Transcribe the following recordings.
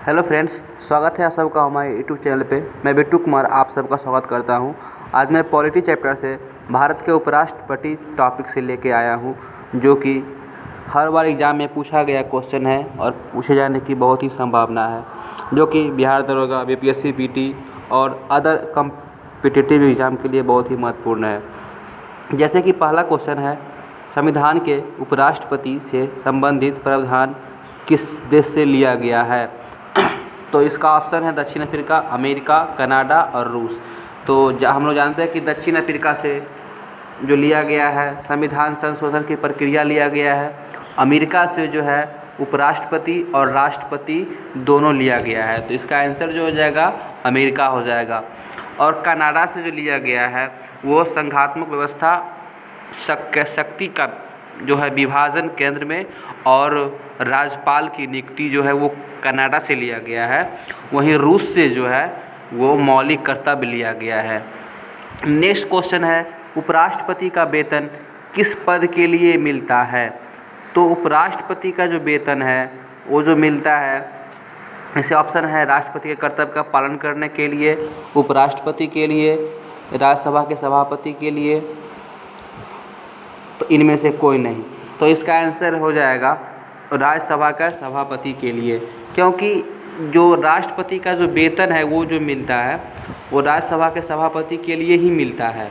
Hello friends, स्वागत है आप सबका हमारे यूट्यूब चैनल पे। मैं बिट्टू कुमार आप सबका स्वागत करता हूं। आज मैं पॉलिटी चैप्टर से भारत के उपराष्ट्रपति टॉपिक से लेके आया हूं, जो कि हर बार एग्ज़ाम में पूछा गया क्वेश्चन है और पूछे जाने की बहुत ही संभावना है, जो कि बिहार दरोगा, बीपीएससी, पीटी और अदर कम्पिटिटिव एग्ज़ाम के लिए बहुत ही महत्वपूर्ण है। जैसे कि पहला क्वेश्चन है, संविधान के उपराष्ट्रपति से संबंधित प्रावधान किस देश से लिया गया है? तो इसका ऑप्शन है दक्षिण अफ्रीका, अमेरिका, कनाडा और रूस। तो हम लोग जानते हैं कि दक्षिण अफ्रीका से जो लिया गया है संविधान संशोधन की प्रक्रिया लिया गया है। अमेरिका से जो है उपराष्ट्रपति और राष्ट्रपति दोनों लिया गया है, तो इसका आंसर जो हो जाएगा अमेरिका हो जाएगा। और कनाडा से जो लिया गया है वो संघात्मक व्यवस्था शक्ति का जो है विभाजन केंद्र में और राज्यपाल की नियुक्ति जो है वो कनाडा से लिया गया है। वहीं रूस से जो है वो मौलिक कर्तव्य लिया गया है। नेक्स्ट क्वेश्चन है, उपराष्ट्रपति का वेतन किस पद के लिए मिलता है? तो उपराष्ट्रपति का जो वेतन है वो जो मिलता है, ऐसे ऑप्शन है राष्ट्रपति के कर्तव्य का पालन करने के लिए, उपराष्ट्रपति के लिए, राज्यसभा के सभापति के लिए, तो इनमें से कोई नहीं। तो इसका आंसर हो जाएगा राज्यसभा का सभापति के लिए, क्योंकि जो राष्ट्रपति का जो वेतन है वो जो मिलता है वो राज्यसभा के सभापति के लिए ही मिलता है।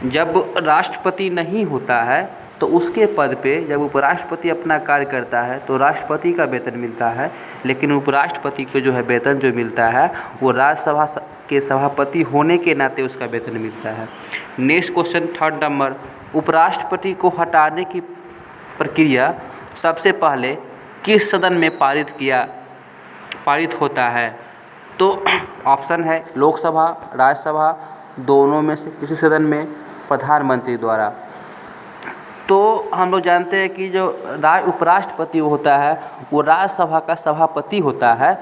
जब राष्ट्रपति नहीं होता है तो उसके पद पे जब उपराष्ट्रपति अपना कार्य करता है तो राष्ट्रपति का वेतन मिलता है, लेकिन उपराष्ट्रपति को जो है वेतन जो मिलता है वो राज्यसभा के सभापति होने के नाते उसका वेतन मिलता है। नेक्स्ट क्वेश्चन, थर्ड नंबर, उपराष्ट्रपति को हटाने की प्रक्रिया सबसे पहले किस सदन में पारित होता है? तो ऑप्शन है लोकसभा, राज्यसभा, दोनों में से किसी सदन में, प्रधानमंत्री द्वारा। तो हम लोग जानते हैं कि जो उपराष्ट्रपति होता है वो राज्यसभा का सभापति होता है,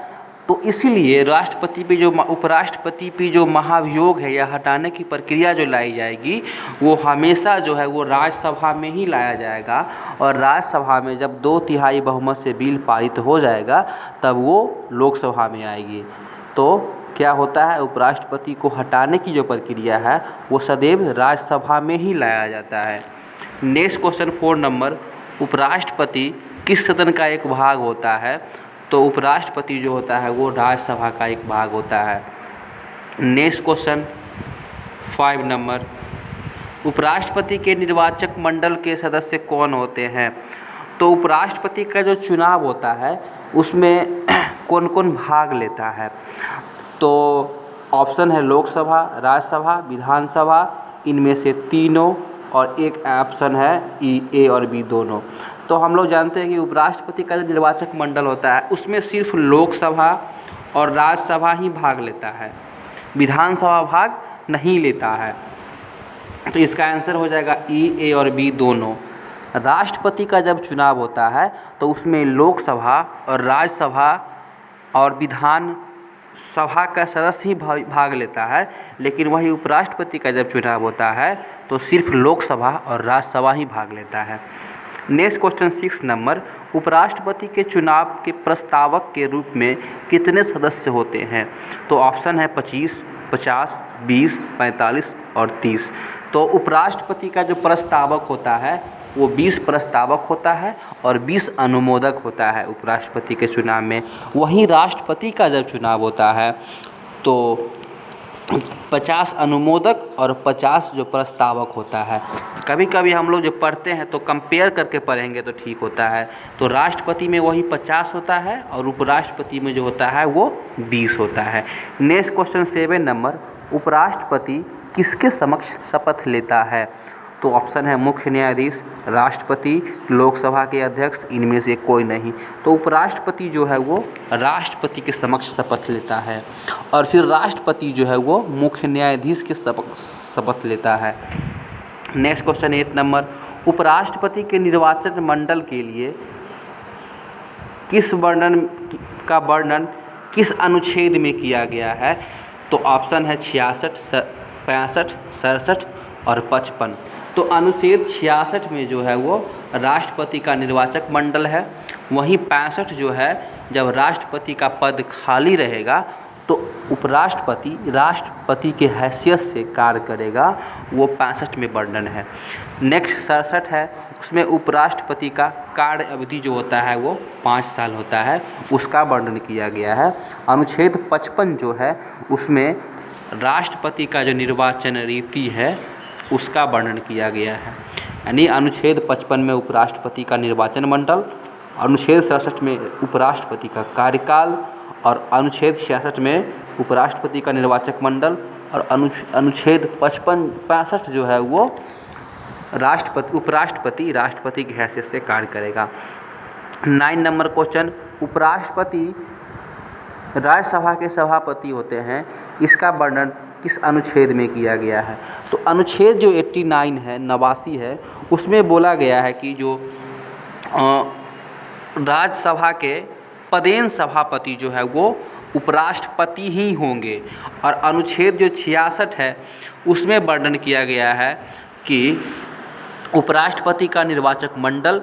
तो इसीलिए उपराष्ट्रपति पे जो महाभियोग है या हटाने की प्रक्रिया जो लाई जाएगी वो हमेशा जो है वो राज्यसभा में ही लाया जाएगा। और राज्यसभा में जब 2/3 बहुमत से बिल पारित हो जाएगा तब वो लोकसभा में आएगी। तो क्या होता है, उपराष्ट्रपति को हटाने की जो प्रक्रिया है वो सदैव राज्यसभा में ही लाया जाता है। नेक्स्ट क्वेश्चन, 4 नंबर, उपराष्ट्रपति किस सदन का एक भाग होता है? तो उपराष्ट्रपति जो होता है वो राज्यसभा का एक भाग होता है। नेक्स्ट क्वेश्चन, 5 नंबर, उपराष्ट्रपति के निर्वाचक मंडल के सदस्य कौन होते हैं? तो उपराष्ट्रपति का जो चुनाव होता है उसमें कौन कौन भाग लेता है? तो ऑप्शन है लोकसभा, राज्यसभा, विधानसभा, इनमें से तीनों, और एक ऑप्शन है ए और बी दोनों। तो हम लोग जानते हैं कि उपराष्ट्रपति का जो निर्वाचक मंडल होता है उसमें सिर्फ लोकसभा और राज्यसभा ही भाग लेता है, विधानसभा भाग नहीं लेता है। तो इसका आंसर हो जाएगा ए और बी दोनों। राष्ट्रपति का जब चुनाव होता है तो उसमें लोकसभा और राज्यसभा और विधान सभा का सदस्य ही भाग लेता है, लेकिन वही उपराष्ट्रपति का जब चुनाव होता है तो सिर्फ लोकसभा और राज्यसभा ही भाग लेता है। नेक्स्ट क्वेश्चन, 6 नंबर, उपराष्ट्रपति के चुनाव के प्रस्तावक के रूप में कितने सदस्य होते हैं? तो ऑप्शन है 25, 50, 20, 45 और 30। तो उपराष्ट्रपति का जो प्रस्तावक होता है वो 20 प्रस्तावक होता है और 20 अनुमोदक होता है उपराष्ट्रपति के चुनाव में। वहीं राष्ट्रपति का जब चुनाव होता है तो 50 अनुमोदक और 50 जो प्रस्तावक होता है। कभी कभी हम लोग जो पढ़ते हैं तो कंपेयर करके पढ़ेंगे तो ठीक होता है। तो राष्ट्रपति में वही 50 होता है और उपराष्ट्रपति में जो होता है वो 20 होता है। नेक्स्ट क्वेश्चन, 7 नंबर, उपराष्ट्रपति किसके समक्ष शपथ लेता है? तो ऑप्शन है मुख्य न्यायाधीश, राष्ट्रपति, लोकसभा के अध्यक्ष, इनमें से कोई नहीं। तो उपराष्ट्रपति जो है वो राष्ट्रपति के समक्ष शपथ लेता है और फिर राष्ट्रपति जो है वो मुख्य न्यायाधीश के शपथ लेता है। नेक्स्ट क्वेश्चन, 8 नंबर, उपराष्ट्रपति के निर्वाचन मंडल के लिए किस वर्णन किस अनुच्छेद में किया गया है? तो ऑप्शन है 66, 65, 67 और 55। तो अनुच्छेद 66 में जो है वो राष्ट्रपति का निर्वाचक मंडल है, वहीं 65 जो है जब राष्ट्रपति का पद खाली रहेगा तो उपराष्ट्रपति राष्ट्रपति के हैसियत से कार्य करेगा, वो 65 में वर्णन है। नेक्स्ट 67 है, उसमें उपराष्ट्रपति का कार्य अवधि जो होता है वो 5 साल होता है, उसका वर्णन किया गया है। अनुच्छेद 55 जो है उसमें राष्ट्रपति का जो निर्वाचन रीति है उसका वर्णन किया गया है। यानी अनुच्छेद 55 में उपराष्ट्रपति का निर्वाचन मंडल, अनुच्छेद 67 में उपराष्ट्रपति का कार्यकाल और अनुच्छेद 66 में उपराष्ट्रपति का निर्वाचक मंडल और अनुच्छेद 65 जो है वो उपराष्ट्रपति राष्ट्रपति की हैसियत से कार्य करेगा। 9 नंबर क्वेश्चन, उपराष्ट्रपति राज्यसभा के सभापति होते हैं, इसका वर्णन किस अनुच्छेद में किया गया है? तो अनुच्छेद जो 89 है, 89 है, उसमें बोला गया है कि जो राज्यसभा के पदेन सभापति जो है वो उपराष्ट्रपति ही होंगे। और अनुच्छेद जो 66 है उसमें वर्णन किया गया है कि उपराष्ट्रपति का निर्वाचक मंडल।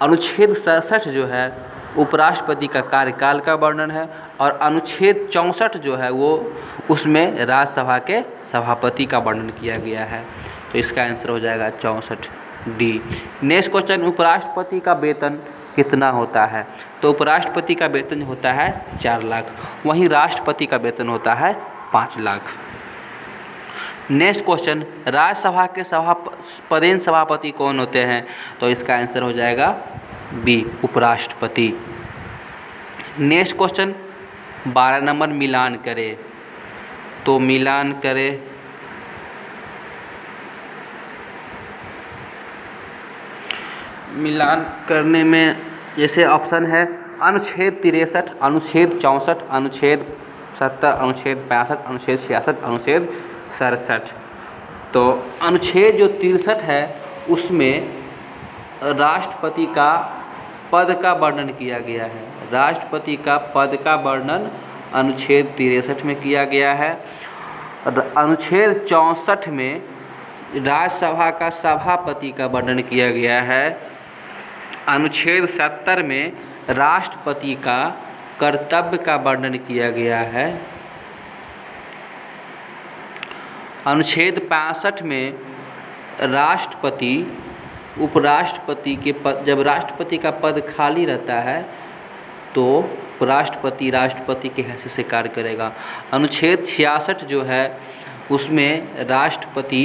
अनुच्छेद 67 जो है उपराष्ट्रपति का कार्यकाल का वर्णन है और अनुच्छेद 64 जो है वो उसमें राज्यसभा के सभापति का वर्णन किया गया है। तो इसका आंसर हो जाएगा 64 डी। नेक्स्ट क्वेश्चन, उपराष्ट्रपति का वेतन कितना होता है? तो उपराष्ट्रपति का वेतन होता है 4 लाख, वहीं राष्ट्रपति का वेतन होता है 5 लाख। नेक्स्ट क्वेश्चन, राज्यसभा के पदेन सभापति कौन होते हैं? तो इसका आंसर हो जाएगा बी, उपराष्ट्रपति। नेक्स्ट क्वेश्चन 12 नंबर, मिलान करें। तो मिलान करें, मिलान करने में जैसे ऑप्शन है अनुच्छेद 63, अनुच्छेद 64, अनुच्छेद 70, अनुच्छेद 65, अनुच्छेद 66, अनुच्छेद 67। तो अनुच्छेद जो 63 है उसमें राष्ट्रपति का पद का वर्णन किया गया है। राष्ट्रपति का पद का वर्णन अनुच्छेद 63 में किया गया है। अनुच्छेद 64 में राज्यसभा का सभापति का वर्णन किया गया है। अनुच्छेद 70 में राष्ट्रपति का कर्तव्य का वर्णन किया गया है। अनुच्छेद 65 में राष्ट्रपति उपराष्ट्रपति के पद, जब राष्ट्रपति का पद खाली रहता है तो उपराष्ट्रपति राष्ट्रपति के हैसियत से कार्य करेगा। अनुच्छेद 66 जो है उसमें राष्ट्रपति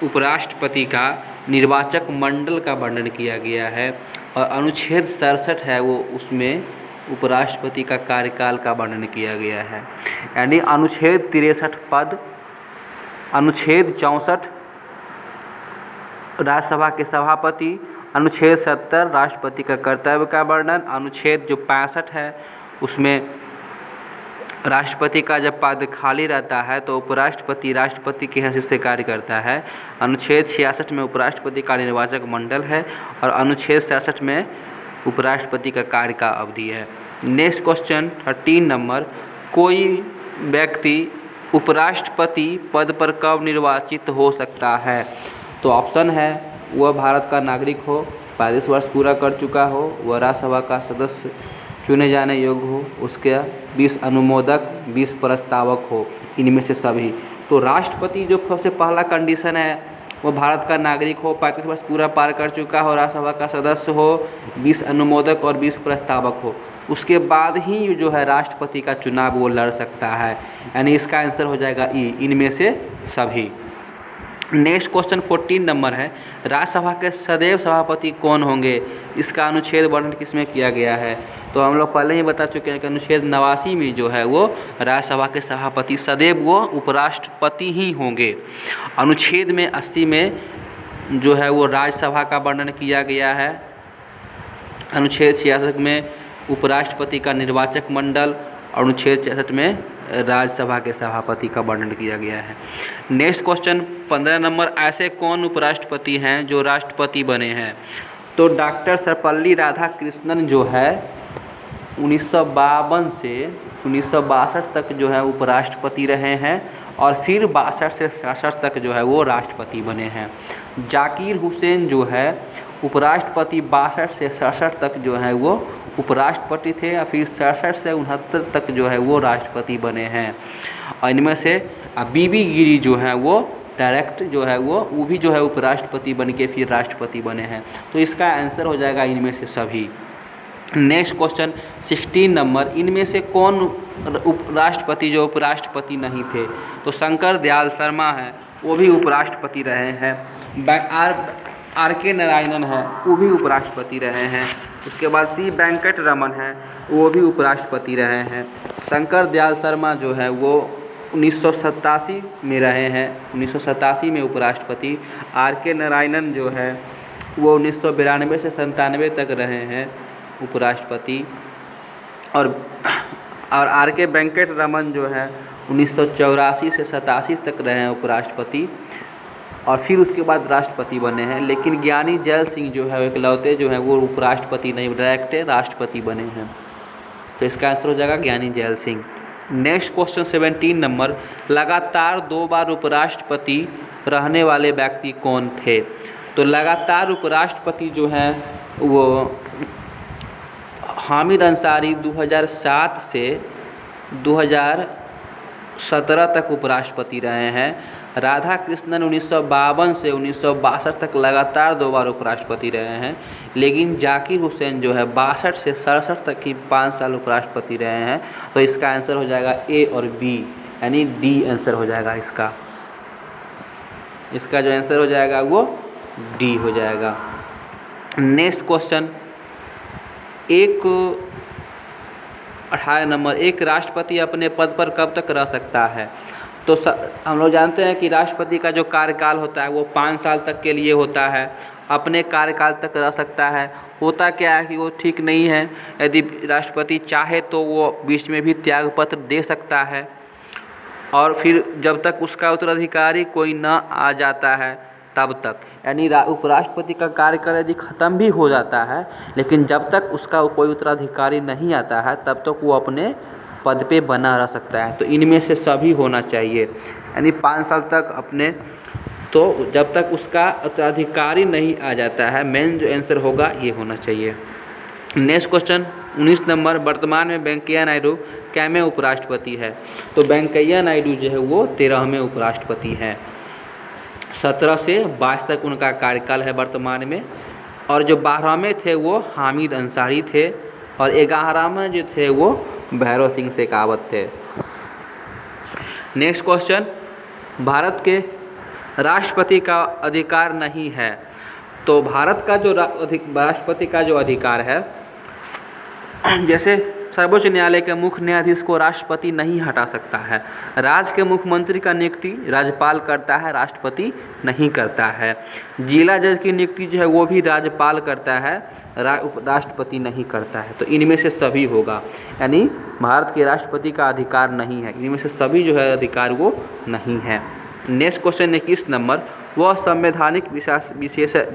उपराष्ट्रपति का निर्वाचक मंडल का वर्णन किया गया है और अनुच्छेद 67 है वो उसमें उपराष्ट्रपति का कार्यकाल का वर्णन किया गया है। यानी अनुच्छेद 63 पद, अनुच्छेद 64 राज्यसभा के सभापति, अनुच्छेद 70 राष्ट्रपति का कर्तव्य का वर्णन, अनुच्छेद जो 65 है उसमें राष्ट्रपति का जब पद खाली रहता है तो उपराष्ट्रपति राष्ट्रपति की हैसियत से कार्य करता है। अनुच्छेद 66 में उपराष्ट्रपति का निर्वाचक मंडल है और अनुच्छेद 67 में उपराष्ट्रपति का कार्य का अवधि है। नेक्स्ट क्वेश्चन 13 नंबर, कोई व्यक्ति उपराष्ट्रपति पद पर कब निर्वाचित हो सकता है? तो ऑप्शन है वह भारत का नागरिक हो, 35 वर्ष पूरा कर चुका हो, वह राज्यसभा का सदस्य चुने जाने योग्य हो, उसके 20 अनुमोदक 20 प्रस्तावक हो, इनमें से सभी। तो राष्ट्रपति जो सबसे पहला कंडीशन है वो भारत का नागरिक हो, 35 वर्ष पूरा पार कर चुका हो, राज्यसभा का सदस्य हो, 20 अनुमोदक और 20 प्रस्तावक हो, उसके बाद ही जो है राष्ट्रपति का चुनाव वो लड़ सकता है। यानी इसका आंसर हो जाएगा ई, इनमें से सभी। नेक्स्ट क्वेश्चन 14 नंबर है, राज्यसभा के सदैव सभापति कौन होंगे? इसका अनुच्छेद वर्णन किसमें किया गया है? तो हम लोग पहले ही बता चुके हैं कि अनुच्छेद 89 में जो है वो राज्यसभा के सभापति सदैव वो उपराष्ट्रपति ही होंगे। अनुच्छेद में 80 में जो है वो राज्यसभा का वर्णन किया गया है। अनुच्छेद 66 में उपराष्ट्रपति का निर्वाचक मंडल, अनुच्छेद 66 में राज्यसभा के सभापति का वर्णन किया गया है। नेक्स्ट क्वेश्चन 15 नंबर, ऐसे कौन उपराष्ट्रपति हैं जो राष्ट्रपति बने हैं? तो डॉक्टर सर्वपल्ली राधाकृष्णन जो है 1952 से 1962 तक जो है उपराष्ट्रपति रहे हैं और फिर 62 से 66 तक जो है वो राष्ट्रपति बने हैं। जाकिर हुसैन जो है उपराष्ट्रपति 62 से 67 तक जो है वो उपराष्ट्रपति थे, या फिर 67 से 69 तक जो है वो राष्ट्रपति बने हैं। और इनमें से बीबी गिरी जो है वो डायरेक्ट जो है वो भी जो है उपराष्ट्रपति बन के फिर राष्ट्रपति बने हैं। तो इसका आंसर हो जाएगा इनमें से सभी। नेक्स्ट क्वेश्चन 16 नंबर, इनमें से कौन राष्ट्रपति जो उपराष्ट्रपति नहीं थे? तो शंकर दयाल शर्मा है, वो भी उपराष्ट्रपति रहे हैं। आर के नारायणन है, वो भी उपराष्ट्रपति रहे हैं। उसके बाद सी वेंकट रमन है, वो भी उपराष्ट्रपति रहे हैं। शंकर दयाल शर्मा जो है वो 1987 में रहे हैं, 1987 में उपराष्ट्रपति। आर के नारायणन जो है वो 1992 से 97 तक रहे हैं उपराष्ट्रपति। और आर के वेंकट रमन जो है 1984 से 87 तक रहे हैं उपराष्ट्रपति, और फिर उसके बाद राष्ट्रपति बने हैं। लेकिन ज्ञानी जैल सिंह जो है इकलौते जो हैं वो उपराष्ट्रपति नहीं, डायरेक्ट राष्ट्रपति बने हैं। तो इसका आंसर हो जाएगा ज्ञानी gel Singh. Next question 17 number, लगातार 2 बार उपराष्ट्रपति रहने वाले व्यक्ति कौन थे? तो लगातार उपराष्ट्रपति जो हैं वो हामिद अंसारी 2007 से 2017 तक उपराष्ट्रपति रहे हैं। राधा कृष्णन 1952 से 1962 तक लगातार 2 बार उपराष्ट्रपति रहे हैं। लेकिन जाकिर हुसैन जो है 62 से 67 तक ही 5 साल उपराष्ट्रपति रहे हैं। तो इसका आंसर हो जाएगा ए और बी, यानी डी आंसर हो जाएगा इसका। इसका जो आंसर हो जाएगा वो डी हो जाएगा। नेक्स्ट क्वेश्चन 18 नंबर, एक राष्ट्रपति अपने पद पर कब तक रह सकता है? तो हम लोग जानते हैं कि राष्ट्रपति का जो कार्यकाल होता है वो 5 साल तक के लिए होता है, अपने कार्यकाल तक रह सकता है। होता क्या है कि वो ठीक नहीं है, यदि राष्ट्रपति चाहे तो वो बीच में भी त्यागपत्र दे सकता है, और फिर जब तक उसका उत्तराधिकारी कोई न आ जाता है तब तक, यानी उपराष्ट्रपति का कार्यकाल यदि ख़त्म भी हो जाता है लेकिन जब तक उसका कोई उत्तराधिकारी नहीं आता है तब तक वो अपने पद पे बना रह सकता है। तो इनमें से सभी होना चाहिए, यानी 5 साल तक अपने, तो जब तक उसका उत्तराधिकारी नहीं आ जाता है, मेन जो आंसर होगा ये होना चाहिए। नेक्स्ट क्वेश्चन 19 नंबर, वर्तमान में वेंकैया नायडू कैमे उपराष्ट्रपति है? तो वेंकैया नायडू जो है वो 13वें उपराष्ट्रपति हैं। 17 से 22 तक उनका कार्यकाल है वर्तमान में, और जो 12वें थे वो हामिद अंसारी थे, और 11वें जो थे वो भैरव सिंह शेखावत थे। नेक्स्ट क्वेश्चन, भारत के राष्ट्रपति का अधिकार नहीं है। तो भारत का जो राष्ट्रपति का जो अधिकार है, जैसे सर्वोच्च न्यायालय के मुख्य न्यायाधीश को राष्ट्रपति नहीं हटा सकता है। राज्य के मुख्यमंत्री का नियुक्ति राज्यपाल करता है, राष्ट्रपति नहीं करता है। जिला जज की नियुक्ति जो है वो भी राज्यपाल करता है, राष्ट्रपति नहीं करता है। तो इनमें से सभी होगा, यानी भारत के राष्ट्रपति का अधिकार नहीं है, इनमें से सभी जो है अधिकार वो नहीं है। नेक्स्ट क्वेश्चन 21 नंबर, वह संवैधानिक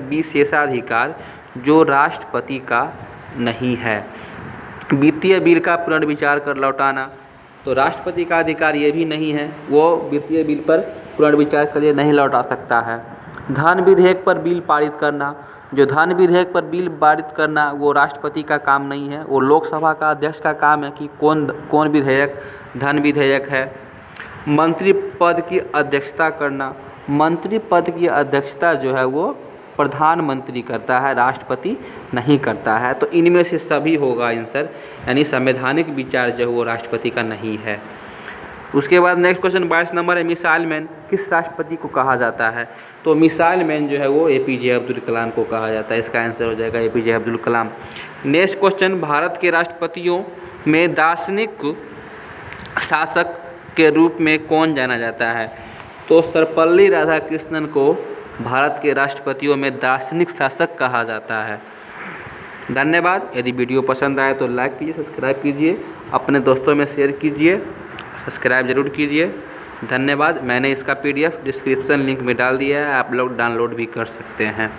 विशेषाधिकार जो राष्ट्रपति का नहीं है। वित्तीय बिल का पुनर्विचार कर लौटाना, तो राष्ट्रपति का अधिकार ये भी नहीं है, वो वित्तीय बिल पर पुनर्विचार के लिए नहीं लौटा सकता है। धन विधेयक पर बिल पारित करना, जो धन विधेयक पर बिल पारित करना वो राष्ट्रपति का काम नहीं है, वो लोकसभा का अध्यक्ष का काम है कि कौन विधेयक धन विधेयक है। मंत्री पद की अध्यक्षता करना, मंत्री पद की अध्यक्षता जो है वो प्रधानमंत्री करता है, राष्ट्रपति नहीं करता है। तो इनमें से सभी होगा आंसर, यानी संवैधानिक विचार जो है वो राष्ट्रपति का नहीं है। उसके बाद नेक्स्ट क्वेश्चन 22 नंबर है, मिसाइल मैन किस राष्ट्रपति को कहा जाता है? तो मिसाइल मैन जो है वो APJ अब्दुल कलाम को कहा जाता है, इसका आंसर हो जाएगा APJ Abdul Kalam. Next question, Bharat के राष्ट्रपतियों में दार्शनिक शासक के रूप में कौन जाना जाता है? तो सर्वपल्ली राधाकृष्णन को भारत के राष्ट्रपतियों में दार्शनिक शासक कहा जाता है। धन्यवाद। यदि वीडियो पसंद आए तो लाइक कीजिए, सब्सक्राइब कीजिए, अपने दोस्तों में शेयर कीजिए, सब्सक्राइब जरूर कीजिए। धन्यवाद। मैंने इसका PDF डिस्क्रिप्शन लिंक में डाल दिया है, आप लोग डाउनलोड भी कर सकते हैं।